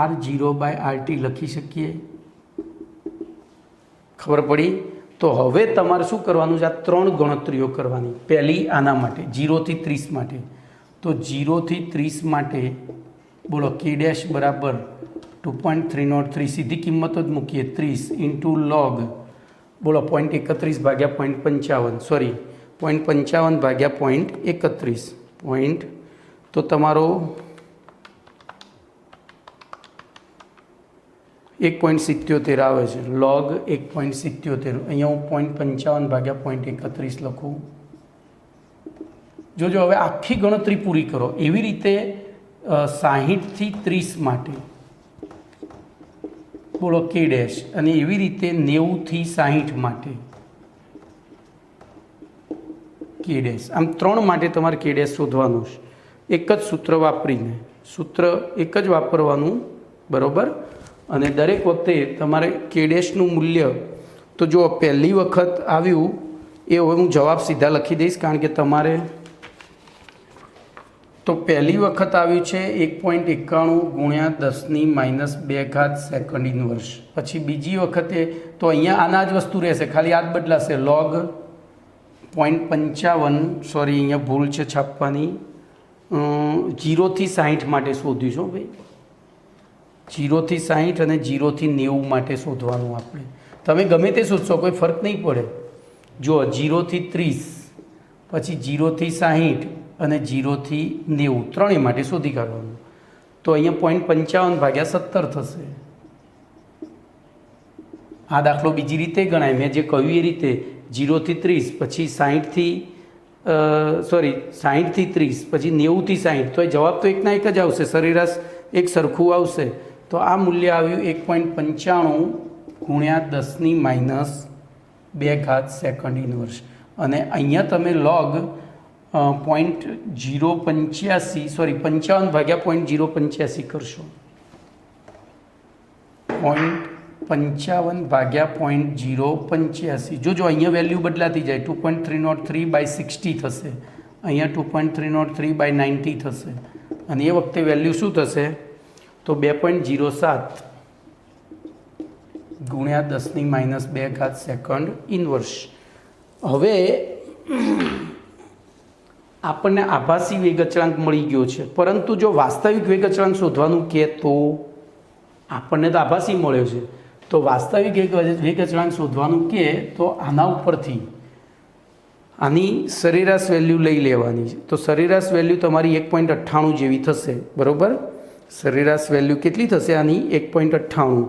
r0/rt લખી શકીએ. ખબર પડી? તો હવે તમારે શું કરવાનું છે? આ 3 ગણતરીઓ કરવાની. પહેલી આના માટે 0 થી 30 માટે. તો 0 થી 30 માટે બોલો k ડેશ બરાબર 2.303, સીધી કિંમતો જ મૂકીએ, 30 ઇન્ટુ log બોલો 0.31 ભાગ્યા 0.55, સોરી 0.55 ભાગ્યા 0.31 તો તમારો 1.77 આવે છે. log 1.77. અહીંયા હું 0.55 ભાગ્યા 0.31 લખું. જોજો હવે આખી ગણતરી પૂરી કરો. એવી રીતે 60 થી 30 માટે બોલો k ડેશ, અને એવી રીતે 90 થી 60 માટે k ડેશ. આમ 3 માટે તમારે k ડેશ શોધવાનું છે. એક જ સૂત્ર વાપરીને, સૂત્ર એક જ વાપરવાનું, બરાબર. અને દરેક વખતે તમારે k ડેશનું મૂલ્ય, તો જો પહેલી વખત આવ્યું એ હવે હું જવાબ સીધા લખી દઈશ, કારણ કે તમારે તો પહેલી વખત આવ્યું છે 1.91 ગુણ્યા 10⁻² સેકન્ડ ઇનવર્સ. પછી બીજી વખતે તો અહીંયા આના જ વસ્તુ રહેશે, ખાલી આ જ બદલાશે. log 0.55, સોરી અહીંયા ભૂલ છે છાપવાની, 0 થી 60 માટે શોધીશું ભાઈ. 0 થી 60 અને 0 થી 90 માટે શોધવાનું આપણે. તમે ગમે તે શોધશો, કોઈ ફરક નહીં પડે. જો 0 થી 30, પછી 0 થી 60 અને 0 થી 90, ત્રણેય માટે શોધી કાઢવાનું. તો અહીંયા 0.55 ભાગ્યા 17 થશે. આ દાખલો બીજી રીતે ગણાય, મેં જે કહ્યું એ રીતે. 0 થી 30, પછી 60 થી 30, પછી 90 થી 60, તો એ જવાબ તો એકના એક જ આવશે, સરેરાશ એક સરખું આવશે. તો આ મૂલ્ય આવ્યું 1.95 ગુણ્યા 10⁻² સેકન્ડ ઇનવર્સ. અને અહીંયા તમે log 0.085, સોરી 55 ભાગ્યા 0.085 કરશો. 0.55 ભાગ્યા 0.085. જોજો અહીંયા વેલ્યુ બદલાતી જાય. 2.303/60 થશે, અહીંયા 2.303/90 થશે, અને એ વખતે વેલ્યુ શું થશે? તો 2.07 ગુણ્યા 10⁻² સેકન્ડ ઇનવર્સ. હવે આપણને આભાસી વેગ અચળાંક મળી ગયો છે, પરંતુ જો વાસ્તવિક વેગ અચળાંક શોધવાનું કહે તો આપણને તો આભાસી મળ્યો છે, તો વાસ્તવિક વેગ અચળાંક શોધવાનું કહે તો આના ઉપરથી આની સરેરાશ વેલ્યુ લઈ લેવાની છે. તો સરેરાશ વેલ્યુ તમારી 1.98 જેવી થશે, બરાબર. સરેરાશ વેલ્યુ કેટલી થશે આની? 1.98.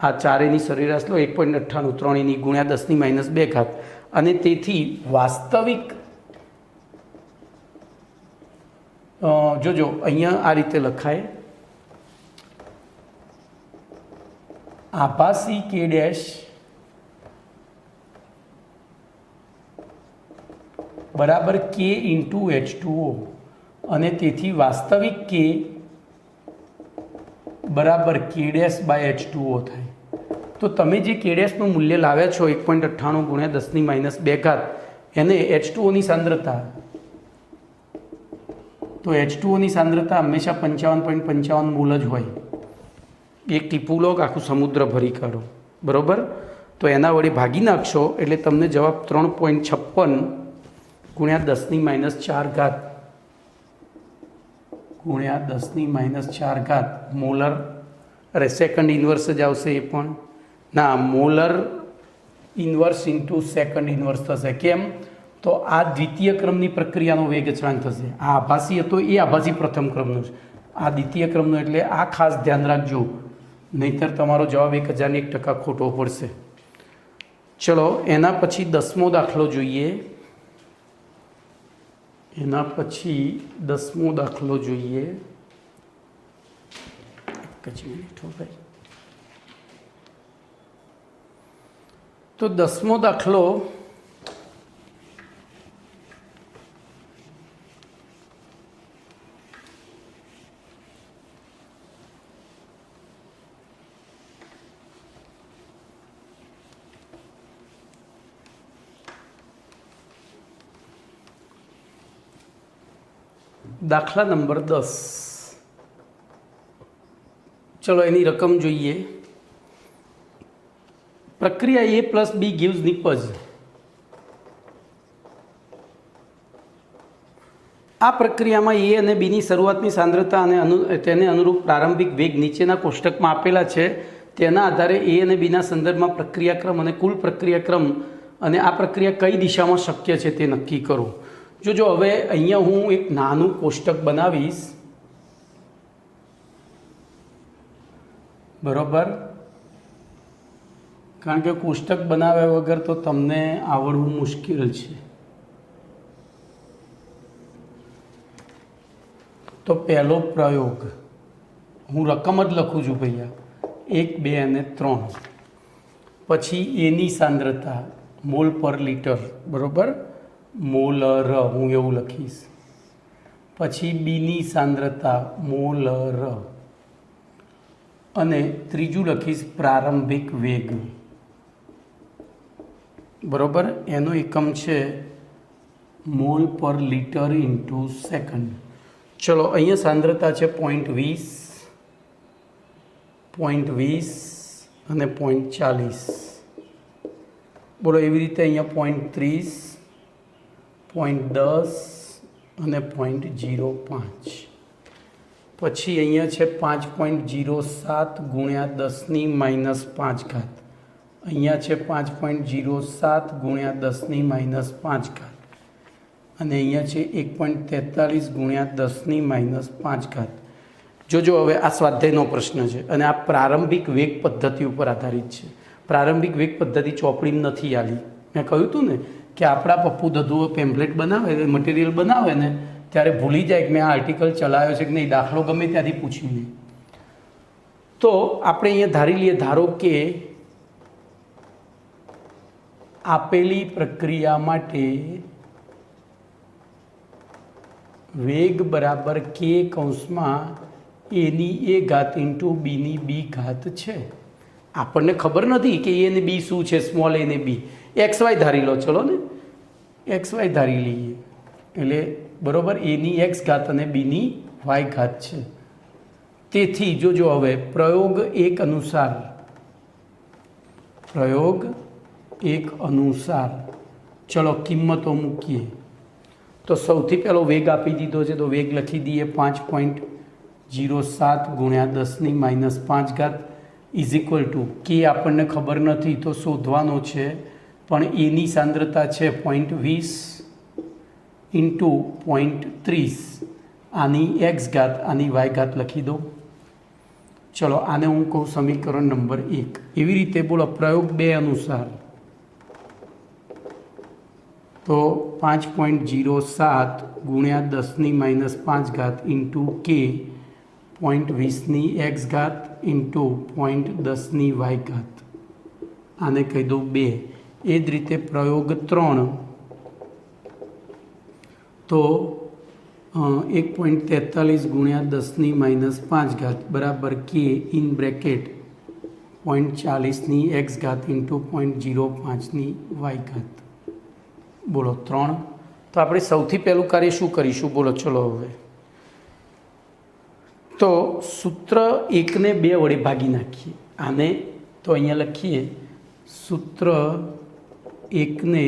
આ ચારેની સરેરાશ લો, 1.98, ત્રણેયની ગુણ્યા 10⁻². અને તેથી વાસ્તવિક, જોજો અહીંયા આ રીતે લખાય, આભાસી k ડેશ બરાબર k ઇન્ટુ H2O, અને તેથી વાસ્તવિક k બરાબર K'/H2O થાય. તો તમે જે K'નું મૂલ્ય લાવ્યા છો 1.98 × 10⁻², એને H2Oની સાંદ્રતા, તો H2Oની સાંદ્રતા હંમેશા 55.55 મોલ જ હોય. એક ટીપું લો, આખું સમુદ્ર ભરી કાઢો, બરાબર. તો એના વડે ભાગી નાખશો એટલે તમને જવાબ 3.56 × 10⁻⁴ × 10⁻⁴ મોલર, અરે સેકન્ડ ઇન્વર્સ જ આવશે એ પણ ના, molar inverse into second inverse થશે. કેમ? તો આ દ્વિતીય ક્રમની પ્રક્રિયાનો વેગ અચળાંક થશે. આ આભાસી હતો એ આભાસી પ્રથમ ક્રમનો છે, આ દ્વિતીય ક્રમનો, એટલે આ ખાસ ધ્યાન રાખજો, નહીંતર તમારો જવાબ 1001% ખોટો પડશે. ચલો એના પછી 10મો દાખલો જોઈએ. એક જ મિનિટ હો ભાઈ. તો 10મો દાખલો દાખલા નંબર 10. ચલો એની રકમ જોઈએ. પ્રક્રિયા A + B gives નિપજ. આ પ્રક્રિયામાં A અને Bની શરૂઆતની સાંદ્રતા અને તેને અનુરૂપ પ્રારંભિક વેગ નીચેના કોષ્ટકમાં આપેલા છે. તેના આધારે A અને Bના સંદર્ભમાં પ્રક્રિયાક્રમ અને કુલ પ્રક્રિયાક્રમ અને આ પ્રક્રિયા કઈ દિશામાં શક્ય છે તે નક્કી કરો. જો હવે અહીંયા હું એક નાનું કોષ્ટક બનાવીશ, બરાબર, કારણ કે કોષ્ટક બનાવ્યા વગર તો તમને આવડવું મુશ્કેલ છે. તો પહેલો પ્રયોગ હું રકમ જ લખું છું ભૈયા, 1, 2 અને 3. પછી એની સાંદ્રતા મોલ પર લિટર, બરાબર, મોલર હું એવું લખીશ. પછી બીની સાંદ્રતા મોલર, અને ત્રીજું લખીશ પ્રારંભિક વેગ, બરાબર. એનો એકમ છે મોલ પર લિટર ઇન્ટુ સેકન્ડ. ચલો અહીંયા સાંદ્રતા છે 0.20 અને 0.40. બોલો એવી રીતે અહીંયા 0.30, 0.10 અને 0.05. પછી અહીંયા છે 5.07 × 10⁻⁵. અહીંયા છે 5.07 × 10⁻⁵. અને અહીંયા છે 1.43 × 10⁻⁵. જોજો હવે આ સ્વાધ્યાયનો પ્રશ્ન છે અને આ પ્રારંભિક વેગ પદ્ધતિ ઉપર આધારિત છે. પ્રારંભિક વેગ પદ્ધતિ ચોપડીમાં નથી આલી. મેં કહ્યું હતું ને કે આપણા પપ્પુ દધુઓ પેમ્પલેટ બનાવે, મટીરિયલ બનાવે ને ત્યારે ભૂલી જાય કે મેં આ આર્ટિકલ ચલાવ્યો છે કે નહીં, દાખલો ગમે ત્યાંથી પૂછ્યું નહીં. તો આપણે અહીંયા ધારી લઈએ, ધારો કે આપેલી પ્રક્રિયા માટે વેગ બરાબર K કૌંસમાં A⁴ ઇન્ટુ B⁴ છે. આપણને ખબર નથી કે A અને B શું છે, સ્મોલ a અને B. XY ધારી લો, ચલો ને XY ધારી લઈએ, એટલે બરાબર A⁴ અને B⁴ છે. તેથી જોજો હવે પ્રયોગ 1 અનુસાર ચલો કિંમતો મૂકીએ. તો સૌથી પહેલો વેગ આપી દીધો છે, તો વેગ લખી દઈએ 5.07 × 10⁻⁵ ઇઝ ઇક્વલ ટુ K આપણને ખબર નથી તો શોધવાનો છે, પણ એની સાંદ્રતા છે 0.20 ઇન્ટુ 0.30, આની x ઘાત આની y ઘાત લખી દો. ચલો આને હું કહું સમીકરણ નંબર 1. એવી રીતે બોલો પ્રયોગ 2 અનુસાર, તો 5.07 × 10⁻⁵ ઇન્ટુ K 0.20 x ઘાત ઇન્ટુ 0.10 y ઘાત, આને કહી દઉં 2. એ જ રીતે પ્રયોગ 3, તો 1.43 ગુણ્યા 10⁻5 બરાબર કે ઇન બ્રેકેટ 0.40 x ઘાત ઇન્ટુ 0.05 y ઘાત. બોલો 3. તો આપણે સૌથી પહેલું કાર્ય શું કરીશું? બોલો ચલો હવે. તો સૂત્ર 1ને 2 વડે ભાગી નાખીએ. આને તો અહીંયા લખીએ સૂત્ર 1ને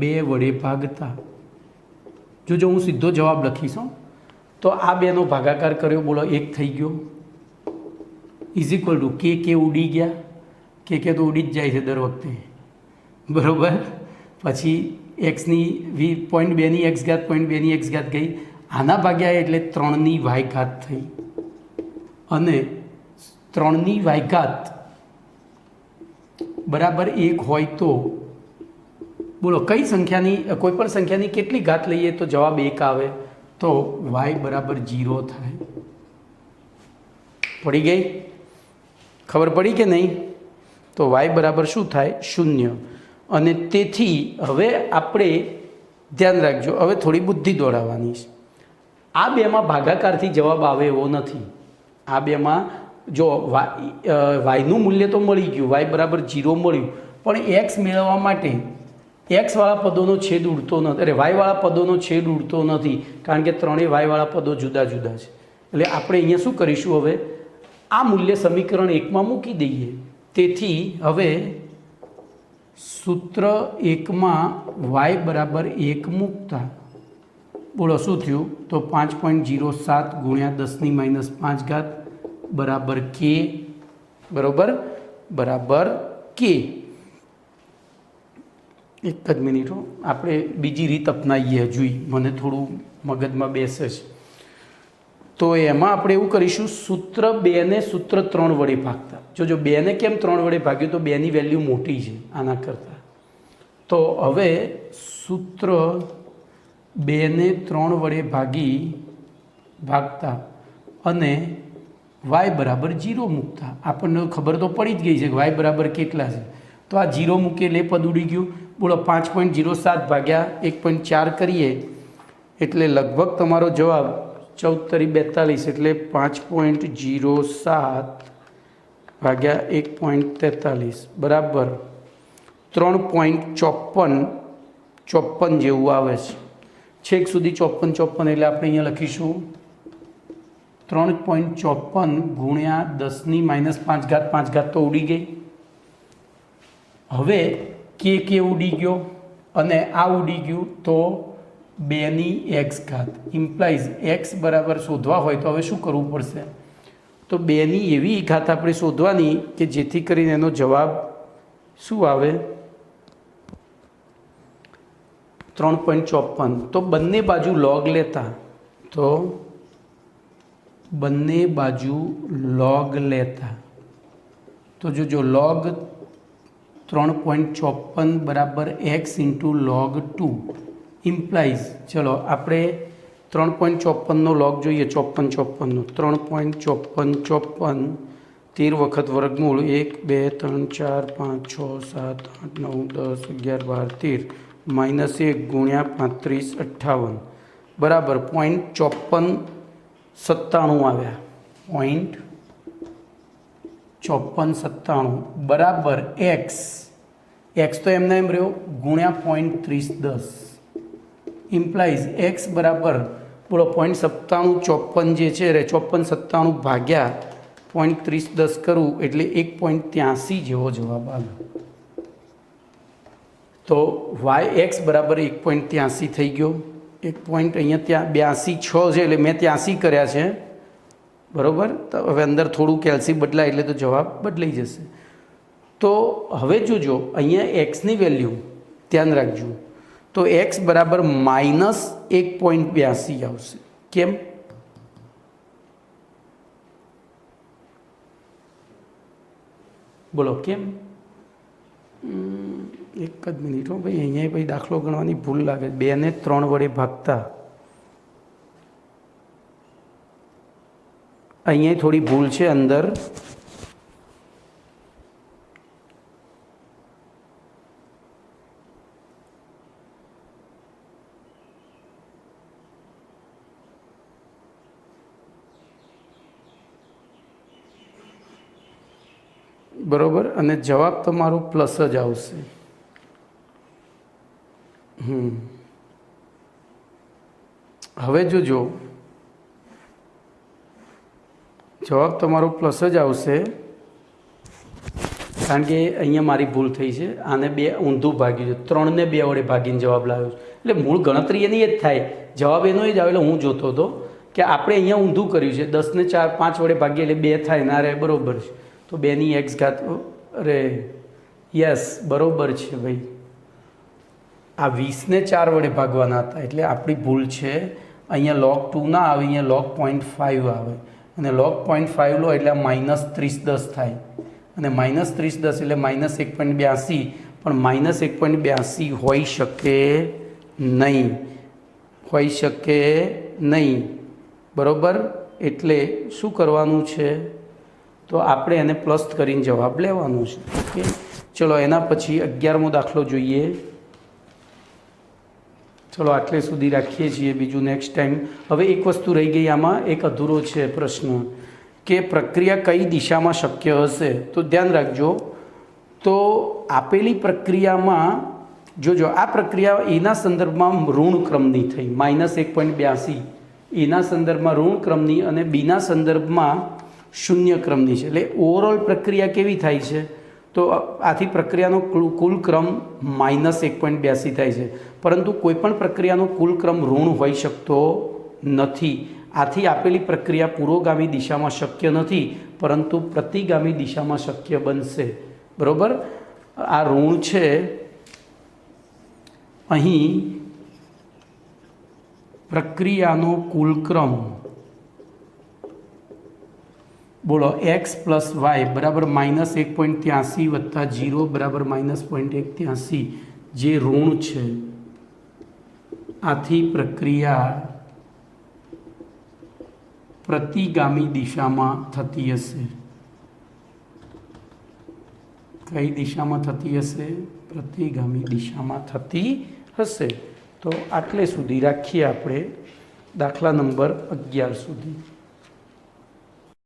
2 વડે ભાગતા. જો હું સીધો જવાબ લખીશ તો આ બેનો ભાગાકાર કર્યો, બોલો 1 થઈ ગયો. ઇઝ ઇક્વલ ટુ કે ઉડી ગયા, કે તો ઉડી જ જાય છે દર વખતે, બરાબર. પછી એક્સની 0.2ની એક્સ ઘાત 0.2ની એક્સ ઘાત ગઈ, આના ભાગ્યા એટલે 3ની વાય ઘાત થઈ, અને 3ની વાય ઘાત બરાબર 1 હોય તો બોલો કઈ સંખ્યાની, કોઈ પણ સંખ્યાની કેટલી ઘાત લઈએ તો જવાબ 1 આવે? તો y બરાબર 0 થાય. પડી ગઈ? ખબર પડી કે નહીં? તો y બરાબર શું થાય? 0. અને તેથી હવે આપણે ધ્યાન રાખજો, હવે થોડી બુદ્ધિ દોડાવવાની છે. આ બેમાં ભાગાકારથી જવાબ આવે એવો નથી. આ બેમાં જો વાયનું મૂલ્ય તો મળી ગયું, y બરાબર 0 મળ્યું, પણ x મેળવવા માટે એક્સવાળા પદોનો છેદ ઉડતો નથી, અરે વાયવાળા પદોનો છેદ ઉડતો નથી, કારણ કે ત્રણેય વાયવાળા પદો જુદા જુદા છે. એટલે આપણે અહીંયા શું કરીશું? હવે આ મૂલ્ય સમીકરણ 1માં મૂકી દઈએ. તેથી હવે સૂત્ર 1માં y બરાબર 1 મૂકતા બોલો શું થયું? તો 5.07 ગુણ્યા 10⁻5 બરાબર કે, બરાબર કે. એક જ મિનિટ હો, આપણે બીજી રીત અપનાવીએ. હજુય મને થોડું મગજમાં બેસે છે. તો એમાં આપણે એવું કરીશું, સૂત્ર 2ને સૂત્ર 3 વડે ભાગતા. જો 2ને કેમ 3 વડે ભાગ્યું? તો 2ની વેલ્યુ મોટી છે આના કરતાં. તો હવે સૂત્ર 2ને 3 વડે ભાગતા અને y બરાબર 0 મૂકતા. આપણને ખબર તો પડી જ ગઈ છે કે y બરાબર કેટલા છે. તો આ 0 મૂકે એટલે પદ ઉડી ગયું. બોલો 5.07 ભાગ્યા 1.4 કરીએ એટલે લગભગ તમારો જવાબ 14×42 એટલે 5.07 ભાગ્યા 1.43 બરાબર 3.54 જેવું આવે છે. છેક સુધી 54 એટલે આપણે અહીંયા લખીશું 3.54 ગુણ્યા 10⁻5 તો ઉડી ગઈ. હવે કે ઉડી ગયો અને આ ઉડી ગયું, તો 2ની એક્સ ઘાત ઇમ્પ્લાઇઝ એક્સ બરાબર શોધવા હોય તો હવે શું કરવું પડશે? તો 2ની એવી ઘાત આપણે શોધવાની કે જેથી કરીને એનો જવાબ શું આવે? 3.54. તો બંને બાજુ લોગ લેતા, તો બંને બાજુ લોગ લેતા તો જો લોગ 3.54 બરાબર x ઇન્ટુ log 2 ઇમ્પ્લાઇઝ, ચલો આપણે 3.54નો લોગ જોઈએ, 54નો 3.54 13 વખત વર્ગમૂળ 1 2 3 4 5 6 7 8 9 10 11 12 13 -1 ગુણ્યા 35 58 બરાબર 0.5497 આવ્યા. 0.5497 બરાબર એક્સ તો એમના એમ રહ્યો ગુણ્યા 0.3010 ઇમ્પ્લાઇઝ એક્સ બરાબર બોલો 0.9754 જે છે 5497 ભાગ્યા 0.3010 કરું એટલે 1.83 જેવો જવાબ આવે. તો વાય એક્સ બરાબર 1.83 થઈ ગયો. એક પોઈન્ટ અહીંયા ત્યાં 82 છે એટલે મેં 83 કર્યા છે, બરાબર. તો હવે અંદર થોડું કેલ્સી બદલાય એટલે તો જવાબ બદલાઈ જશે. તો હવે જોજો અહીંયા એક્સની વેલ્યુ ધ્યાન રાખજો, તો એક્સ બરાબર -1.82 આવશે. કેમ? બોલો કેમ? એક જ મિનિટ હો ભાઈ, અહીંયા ભાઈ દાખલો ગણવાની ભૂલ લાગે. 2ને 3 વડે ભાગતા અહીંયા થોડી ભૂલ છે અંદર. બરાબર, અને જવાબ તમારો પ્લસ જ આવશે. હવે જોજો, જવાબ તમારો પ્લસ જ આવશે, કારણ કે અહીંયા મારી ભૂલ થઈ છે. આને 2 ઊંધું ભાગ્યું છે, 3 ને 2 વડે ભાગીને જવાબ લાવ્યો છું. એટલે મૂળ ગણતરી એની એ જ થાય, જવાબ એનો જ આવે. એટલે હું જોતો હતો કે આપણે અહીંયા ઊંધું કર્યું છે, 10 ને 5 વડે ભાગીએ એટલે 2 થાય. ના રે, બરાબર છે. તો 2 ની x ઘાત, અરે યસ, બરાબર છે ભાઈ. આ 20 ને 4 વડે ભાગવાના હતા, એટલે આપણી ભૂલ છે. અહીંયા log 2 ના આવે, અહીંયા log 0.5 આવે, અને log 0.5 લો એટલે -3010 થાય, અને -3010 એટલે -1.82. પણ -1.82 હોઈ શકે નહીં, હોઈ શકે નહીં, બરાબર. એટલે શું કરવાનું છે? તો આપણે એને પ્લસ કરીને જવાબ લેવાનો છે. ઓકે, ચલો એના પછી 11મો દાખલો જોઈએ. ચલો આટલે સુધી રાખીએ છીએ, બીજું નેક્સ્ટ ટાઈમ. હવે એક વસ્તુ રહી ગઈ આમાં, એક અધૂરો છે પ્રશ્ન, કે પ્રક્રિયા કઈ દિશામાં શક્ય હશે. તો ધ્યાન રાખજો. તો આપેલી પ્રક્રિયામાં જોજો, આ પ્રક્રિયા એના સંદર્ભમાં ઋણ ક્રમની થઈ, -1.82, એના સંદર્ભમાં ઋણ ક્રમની, અને બીના સંદર્ભમાં શૂન્ય ક્રમની છે. એટલે ઓવરઓલ પ્રક્રિયા કેવી થાય છે? તો આથી પ્રક્રિયાનો કુલ ક્રમ -1.82 થાય છે. પરંતુ કોઈપણ પ્રક્રિયાનો કુલ ક્રમ ઋણ હોઈ શકતો નથી. આથી આપેલી પ્રક્રિયા પુરોગામી દિશામાં શક્ય નથી, પરંતુ પ્રતિગામી દિશામાં શક્ય બનશે. બરાબર. આ ઋણ છે, અહીં પ્રક્રિયાનો કુલ ક્રમ, બોલો, x + y બરાબર -1.83 વત્તા 0 બરાબર -0.83, જે ઋણ છે. આથી પ્રક્રિયા પ્રતિગામી દિશામાં થતી હશે. કઈ દિશામાં થતી હશે? પ્રતિગામી દિશામાં થતી હશે. તો આટલે સુધી રાખીએ આપણે, દાખલા નંબર 11 સુધી.